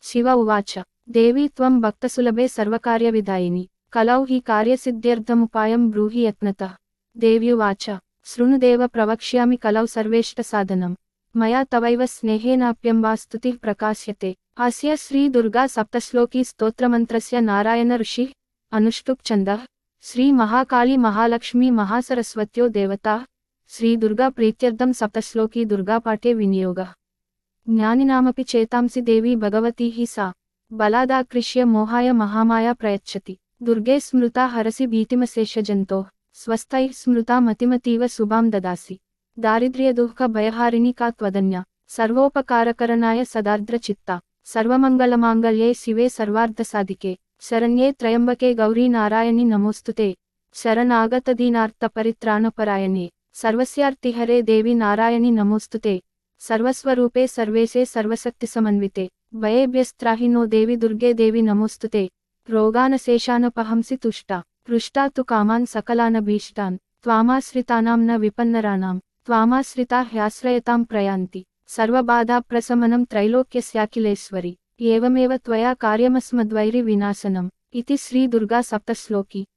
शिव उवाच देवी त्वं भक्तसुलभे सर्वकार्यविधायिनि कलौ हि कार्यसिद्ध्यर्थमुपायं ब्रूहि यत्नतः। देव्युवाच शृणुदेव प्रवक्ष्यामि कलौ सर्वेष्टसाधनं मया तवैव स्नेहेनाप्यम्बा स्तुतिः प्रकाश्यते। अस्य श्री दुर्गा सप्तश्लोकी स्तोत्रमन्त्रस्य नारायण ऋषिः अनुष्टुप् छन्दः श्री महाकाली महालक्ष्मी महासरस्वत्यो देवताः श्री दुर्गा प्रीत्यर्थं सप्तश्लोकी दुर्गापाठे विनियोगः। ज्ञानिनामपि चेतांसि देवी भगवती हि सा बलादाकृष्य मोहाय महामाया प्रयच्छति। दुर्गे स्मृता हरसि भीतिमशेषजन्तोः स्वस्थैः स्मृता मतिमतीव शुभां ददासि। दारिद्र्यदुःखभयहारिणी का त्वदन्या सर्वोपकारकरणाय सदार्द्रचित्ता। सर्वमङ्गलमाङ्गल्ये शिवे सर्वार्थसाधिके शरण्ये त्र्यम्बके गौरी नारायणि नमोस्तुते। शरणागतदीनार्तपरित्राणपरायणे सर्वस्यार्तिहरे देवी नारायणि नमोस्तुते। सर्वस्वरूपे सर्वेशे सर्वशक्तिसमन्विते भयेभ्यस्त्राहि नो देवी दुर्गे देवी नमोस्तुते। रोगानशेषानपहंसि तुष्टा पृष्टा तु कामान् सकलानभीष्टान् त्वामाश्रितानां न विपन्नराणां त्वामाश्रिता ह्याश्रयतां प्रयान्ति। सर्वबाधाप्रशमनं त्रैलोक्यस्याखिलेश्वरि एवमेव त्वया कार्यमस्मद्वैरिविनाशनम् इति श्री दुर्गा सप्तश्लोकी।